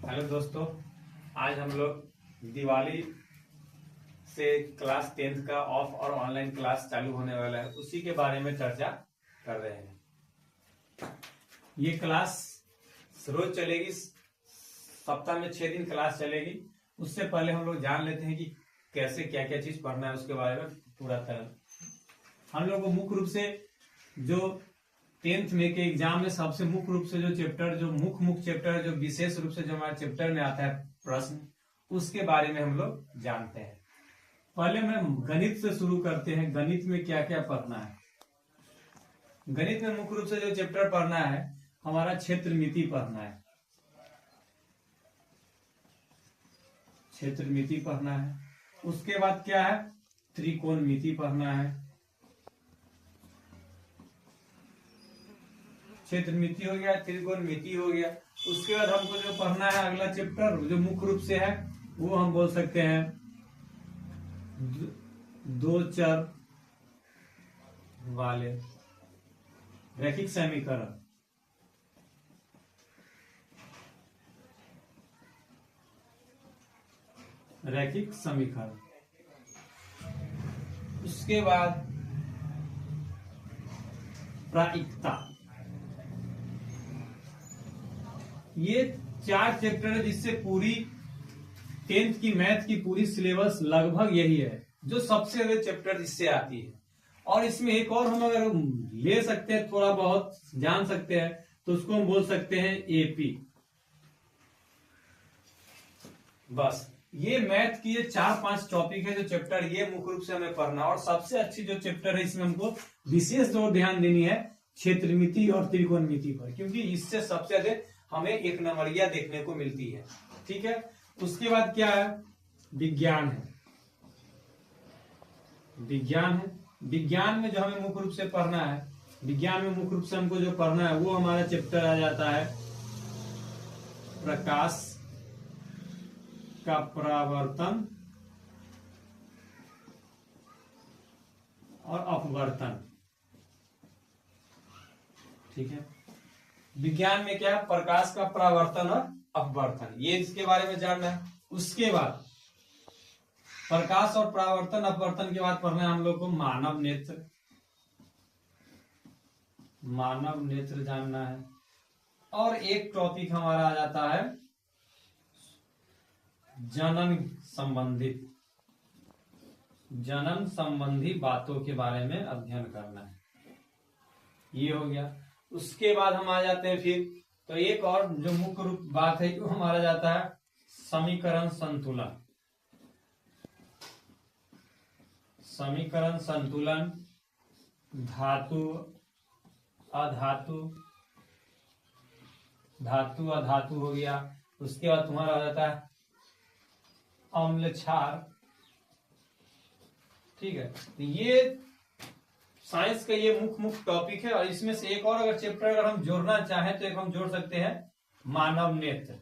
Hello दोस्तों, आज हम लोग दिवाली से क्लास 10th का ऑफ और ऑनलाइन क्लास चालू होने वाला है, उसी के बारे में चर्चा कर रहे हैं। ये क्लास रोज चलेगी, सप्ताह में 6 दिन क्लास चलेगी। उससे पहले हम लोग जान लेते हैं कि कैसे क्या क्या चीज पढ़ना है, उसके बारे में पूरा तरह हम लोग को मुख्य रूप से जो 10th में के एग्जाम में सबसे मुख्य रूप से जो चैप्टर, जो मुख्य चैप्टर, जो विशेष रूप से जो हमारे चैप्टर में आता है प्रश्न, उसके बारे में हम लोग जानते हैं। पहले मैं गणित से शुरू करते हैं। गणित में क्या क्या पढ़ना है। गणित में मुख्य रूप से जो चैप्टर पढ़ना है हमारा क्षेत्रमिति पढ़ना है। क्षेत्रमिति पढ़ना है। उसके बाद क्या है, त्रिकोणमिति पढ़ना है। क्षेत्रमिति हो गया, त्रिकोणमिति हो गया। उसके बाद हमको जो पढ़ना है अगला चैप्टर जो मुख्य रूप से है वो हम बोल सकते हैं दो चर वाले रैखिक समीकरण। रैखिक समीकरण। उसके बाद प्रायिकता। ये 4 चैप्टर है जिससे पूरी 10th की मैथ की पूरी सिलेबस लगभग यही है, जो सबसे ज्यादा चैप्टर इससे आती है। और इसमें एक और हम अगर ले सकते हैं, थोड़ा बहुत जान सकते हैं, तो उसको हम बोल सकते हैं एपी। बस ये मैथ की ये 4-5 टॉपिक है जो चैप्टर, ये मुख्य रूप से हमें पढ़ना। और सबसे अच्छी जो चैप्टर है इसमें हमको विशेष तौर ध्यान देनी है क्षेत्रमिति और त्रिकोणमिति पर, क्योंकि इससे सबसे ज्यादा हमें एक नंबरिया देखने को मिलती है। ठीक है। उसके बाद क्या है, विज्ञान है। विज्ञान है। विज्ञान में जो हमें मुख्य रूप से पढ़ना है, विज्ञान में मुख्य रूप से हमको जो पढ़ना है वो हमारा चैप्टर आ जाता है प्रकाश का परावर्तन और अपवर्तन। ठीक है। विज्ञान में क्या है, प्रकाश का परावर्तन और अपवर्तन, ये इसके बारे में जानना है। उसके बाद प्रकाश और परावर्तन अपवर्तन के बाद पढ़ना है हम लोग को मानव नेत्र। मानव नेत्र जानना है। और एक टॉपिक हमारा आ जाता है जनन संबंधी बातों के बारे में अध्ययन करना है। ये हो गया। उसके बाद हम आ जाते हैं फिर, तो एक और जो मुख्य रूप बात है वो हमारा जाता है समीकरण संतुलन। समीकरण संतुलन, धातु अधातु, धातु अधातु हो गया। उसके बाद तुम्हारा आ जाता है अम्ल क्षार। ठीक है। तो ये साइंस का ये मुख्य टॉपिक है। और इसमें से एक और अगर चैप्टर अगर हम जोड़ना चाहें तो एक हम जोड़ सकते हैं मानव नेत्र।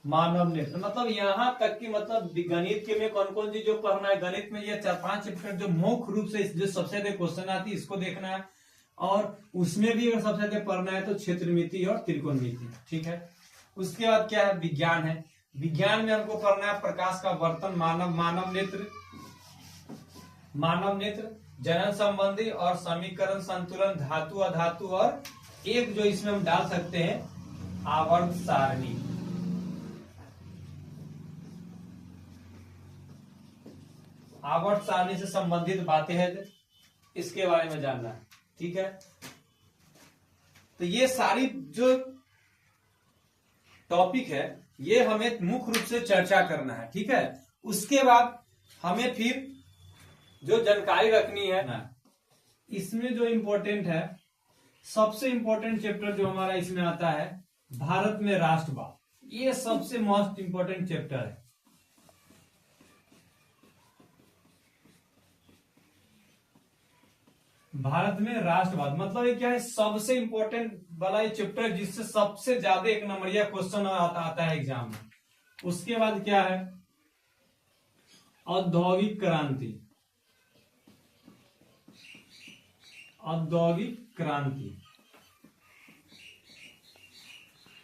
मानव नेत्र मतलब यहां तक कि मतलब गणित के में कौन कौन चीज जो पढ़ना है, गणित में ये 4-5 चैप्टर जो मुख्य रूप से जो सबसे ज्यादा क्वेश्चन आती है इसको देखना है। और उसमें भी अगर सबसे ज्यादा पढ़ना है तो क्षेत्रमिति और त्रिकोणमिति। ठीक है। उसके बाद क्या है, विज्ञान है। विज्ञान में हमको पढ़ना है प्रकाश का वर्तन, मानव नेत्र, जनन संबंधी और समीकरण संतुलन, धातु अधातु, और एक जो इसमें हम डाल सकते हैं आवर्त सारणी। आवर्त सारणी से संबंधित बातें हैं, इसके बारे में जानना है। ठीक है। तो ये सारी जो टॉपिक है ये हमें मुख्य रूप से चर्चा करना है। ठीक है। उसके बाद हमें फिर जो जानकारी रखनी है ना, इसमें जो इंपॉर्टेंट है, सबसे इंपॉर्टेंट चैप्टर जो हमारा इसमें आता है भारत में राष्ट्रवाद। ये सबसे मोस्ट इंपॉर्टेंट चैप्टर है। भारत में राष्ट्रवाद मतलब ये क्या है, सबसे इंपॉर्टेंट वाला ये चैप्टर जिससे सबसे ज्यादा एक नंबरिया क्वेश्चन आता है एग्जाम में। उसके बाद क्या है, औद्योगिक क्रांति। औद्योगिक क्रांति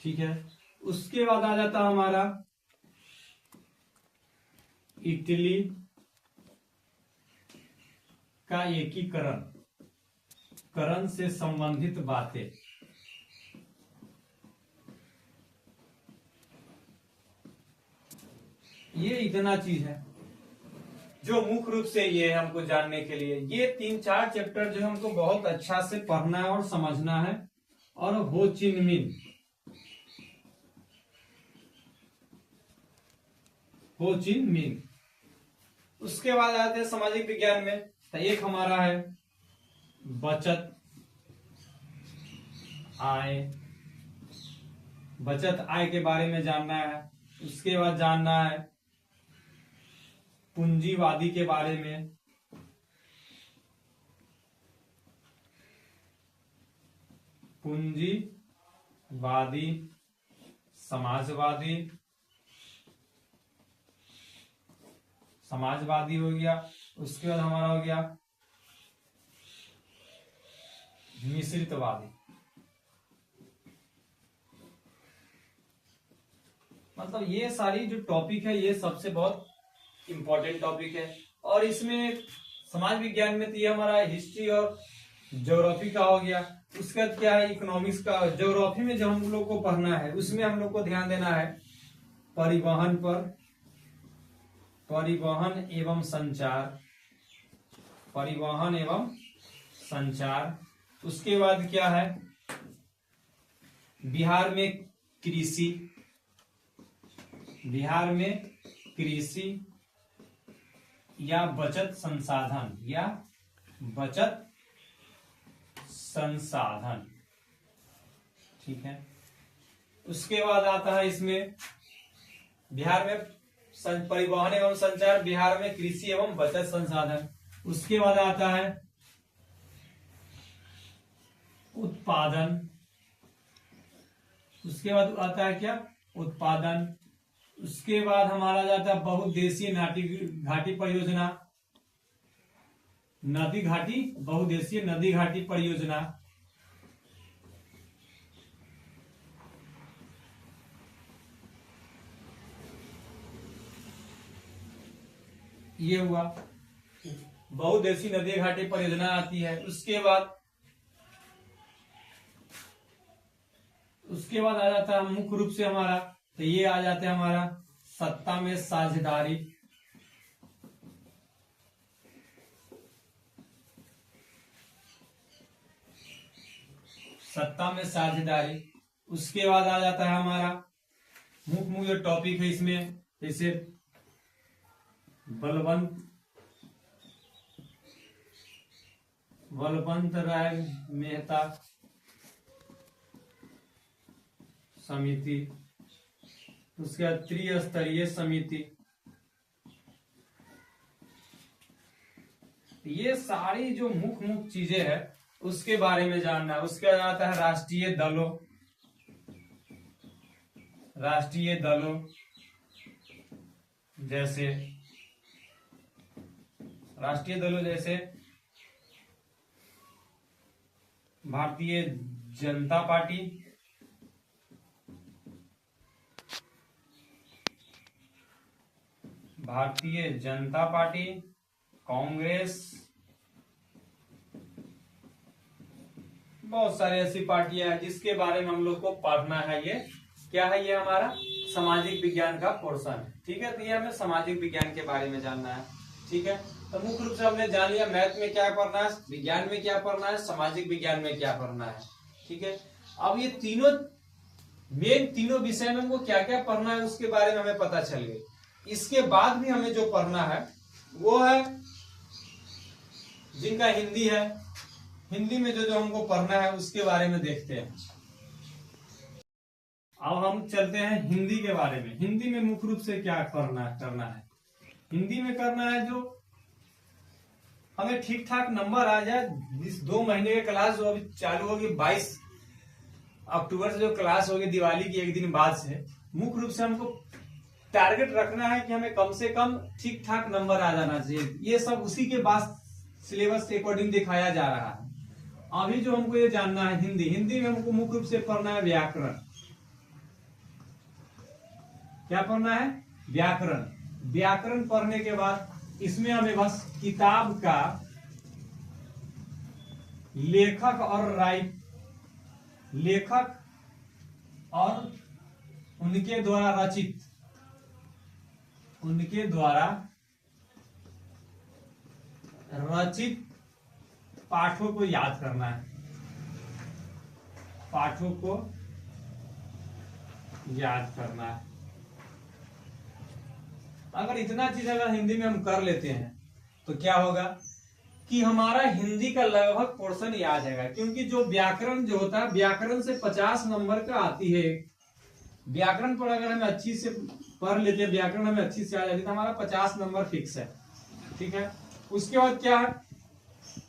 ठीक है। उसके बाद आ जाता हमारा इटली का एकीकरण, करण से संबंधित बातें। ये इतना चीज है जो मुख्य रूप से ये है हमको जानने के लिए। ये 3-4 चैप्टर जो है हमको बहुत अच्छा से पढ़ना है और समझना है। और हो चिन मिन, हो चिन मिन। उसके बाद आते हैं सामाजिक विज्ञान में। तो एक हमारा है बचत आय, बचत आय के बारे में जानना है। उसके बाद जानना है पूंजीवादी के बारे में, पूंजीवादी, समाजवादी, समाजवादी हो गया। उसके बाद हमारा हो गया मिश्रितवादी। मतलब ये सारी जो टॉपिक है ये सबसे बहुत इंपॉर्टेंट टॉपिक है। और इसमें समाज विज्ञान में तो ये हमारा हिस्ट्री और ज्योग्राफी का हो गया। उसके बाद क्या है इकोनॉमिक्स का। ज्योग्राफी में जो हम लोग को पढ़ना है उसमें हम लोग को ध्यान देना है परिवहन पर, परिवहन एवं संचार, परिवहन एवं संचार। उसके बाद क्या है बिहार में कृषि, बिहार में कृषि या बचत संसाधन, या बचत संसाधन, ठीक है। उसके बाद आता है इसमें बिहार में परिवहन एवं संचार, बिहार में कृषि एवं बचत संसाधन। उसके बाद आता है उत्पादन। उसके बाद आता है क्या उत्पादन। उसके बाद हमारा जाता है बहुउद्देशीय घाटी परियोजना, नदी घाटी, बहुउद्देशीय नदी घाटी परियोजना। ये हुआ बहुउद्देशीय नदी घाटी परियोजना आती है। उसके बाद आ जाता है मुख्य रूप से हमारा, तो ये आ जाता है हमारा सत्ता में साझेदारी, सत्ता में साझेदारी। उसके बाद आ जाता है हमारा मुख्य टॉपिक है इसमें, जैसे बलवंत राय मेहता समिति। उसके बाद त्रिस्तरीय समिति। ये सारी जो मुख्य चीजें हैं उसके बारे में जानना है। उसके बाद आता है राष्ट्रीय दलों, राष्ट्रीय दलों जैसे, राष्ट्रीय दलों जैसे भारतीय जनता पार्टी, भारतीय जनता पार्टी, कांग्रेस, बहुत सारी ऐसी पार्टियां हैं जिसके बारे में हम लोग को पढ़ना है। ये क्या है, ये हमारा सामाजिक विज्ञान का पोर्शन है, ठीक है। तो ये हमें सामाजिक विज्ञान के बारे में जानना है, ठीक है। तो मुख्य रूप से हमने जान लिया मैथ में क्या पढ़ना है, विज्ञान में क्या पढ़ना है, सामाजिक विज्ञान में क्या पढ़ना है, ठीक है। अब ये तीनों मेन तीनों विषय में हमको क्या क्या पढ़ना है उसके बारे में हमें पता चल गई। इसके बाद भी हमें जो पढ़ना है वो है जिनका हिंदी है, हिंदी में जो हमको पढ़ना है उसके बारे में देखते हैं। अब हम चलते हैं हिंदी के बारे में। हिंदी में मुख्य रूप से क्या करना है, हिंदी में करना है जो हमें ठीक ठाक नंबर आ जाए। इस 2 महीने की क्लास जो अभी चालू होगी 22 अक्टूबर से, जो क्लास होगी दिवाली की एक दिन बाद से, मुख्य रूप से हमको टारगेट रखना है कि हमें कम से कम ठीक ठाक नंबर आ जाना चाहिए। ये सब उसी के बाद सिलेबस के अकॉर्डिंग दिखाया जा रहा है। अभी जो हमको ये जानना है हिंदी में हमको मुख्य रूप से पढ़ना है व्याकरण, क्या पढ़ना है? व्याकरण। व्याकरण पढ़ने के बाद इसमें हमें बस किताब का लेखक और उनके द्वारा रचित पाठों को याद करना है। पाठों को याद करना है। अगर इतना चीज अगर हिंदी में हम कर लेते हैं तो क्या होगा कि हमारा हिंदी का लगभग पोर्शन याद है, क्योंकि जो व्याकरण जो होता है, व्याकरण से 50 नंबर का आती है। व्याकरण पर अगर हमें अच्छी से पढ़ लेते हैं, व्याकरण हमें अच्छी से आ जाती है, तो हमारा 50 नंबर फिक्स है। ठीक है, उसके बाद क्या है,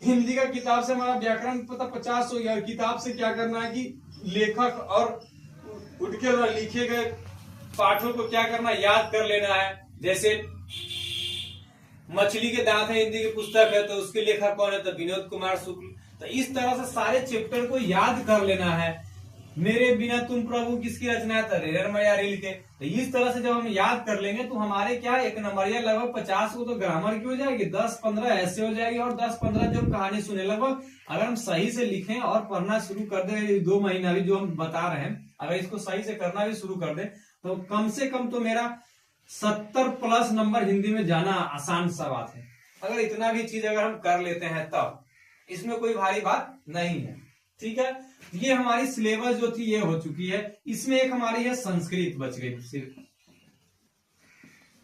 हिंदी का किताब से हमारा व्याकरण पता 50 हो गया, और किताब से क्या करना है कि लेखक और उनके द्वारा लिखे गए पाठों को क्या करना, याद कर लेना है। जैसे मछली के दांत है, हिंदी की पुस्तक है, तो उसके लेखक कौन है? तो विनोद कुमार शुक्ल। तो इस तरह से सारे चैप्टर को याद कर लेना है। मेरे बिना तुम प्रभु किसकी रचना है? तो रेर मयारिल के। तो इस तरह से जब हम याद कर लेंगे तो हमारे क्या एक नंबरिया लगभग 50 को तो ग्रामर की हो जाएगी, 10-15 ऐसे हो जाएगी, और 10-15 जो कहानी सुने लगभग अगर हम सही से लिखें और पढ़ना शुरू कर दें, 2 महीना भी जो हम बता रहे हैं, अगर इसको सही से करना भी शुरू कर दें तो कम से कम तो मेरा 70+ नंबर हिंदी में जाना आसान सा बात है। अगर इतना भी चीज अगर हम कर लेते हैं तब इसमें कोई भारी बात नहीं है। ठीक है, ये हमारी सिलेबस जो थी ये हो चुकी है। इसमें एक हमारी है संस्कृत बच गई, सिर्फ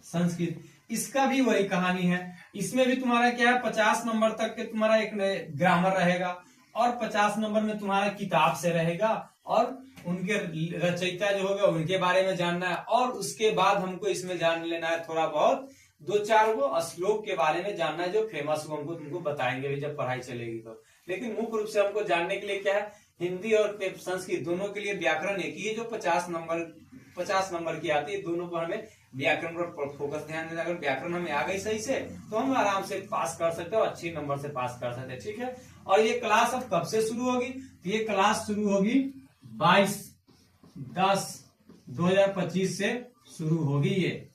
संस्कृत। इसका भी वही कहानी है। इसमें भी तुम्हारा क्या है, 50 नंबर तक के तुम्हारा एक ग्रामर रहेगा, और 50 नंबर में तुम्हारा किताब से रहेगा, और उनके रचयिता जो होगा उनके बारे में जानना है, और उसके बाद हमको इसमें जान लेना है थोड़ा बहुत 2-4 वो श्लोक के बारे में जानना है जो फेमस हो, हमको तुमको बताएंगे भी जब पढ़ाई चलेगी तो। लेकिन मुख्य रूप से हमको जानने के लिए क्या है, हिंदी और संस्कृत दोनों के लिए व्याकरण एक ही है जो 50 नंबर की आती है। दोनों पर हमें व्याकरण पर फोकस ध्यान देना। अगर व्याकरण हमें आ गई सही से तो हम आराम से पास कर सकते हैं, और अच्छे नंबर से पास कर सकते हैं। ठीक है, और ये क्लास अब कब से शुरू होगी? ये क्लास शुरू होगी 22/10/2025 से शुरू होगी ये।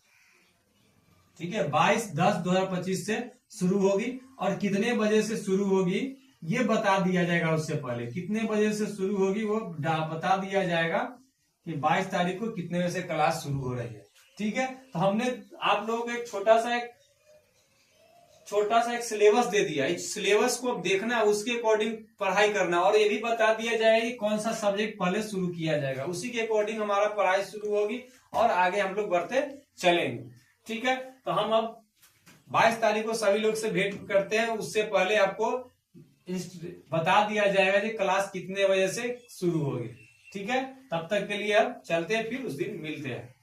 ठीक है, 22/10/2025 से शुरू होगी, और कितने बजे से शुरू होगी ये बता दिया जाएगा। उससे पहले कितने बजे से शुरू होगी वो बता दिया जाएगा कि 22 तारीख को कितने बजे से क्लास शुरू हो रही है। ठीक है, तो हमने आप लोगों को एक छोटा सा एक सिलेबस दे दिया। इस सिलेबस को अब देखना, उसके अकॉर्डिंग पढ़ाई करना, और ये भी बता दिया जाएगा कि कौन सा सब्जेक्ट पहले शुरू किया जाएगा। उसी के अकॉर्डिंग हमारा पढ़ाई शुरू होगी और आगे हम लोग बढ़ते चलेंगे। ठीक है, तो हम अब 22 तारीख को सभी लोग से भेंट करते हैं। उससे पहले आपको बता दिया जाएगा कि क्लास कितने बजे से शुरू होगी। ठीक है, तब तक के लिए अब चलते हैं, फिर उस दिन मिलते हैं।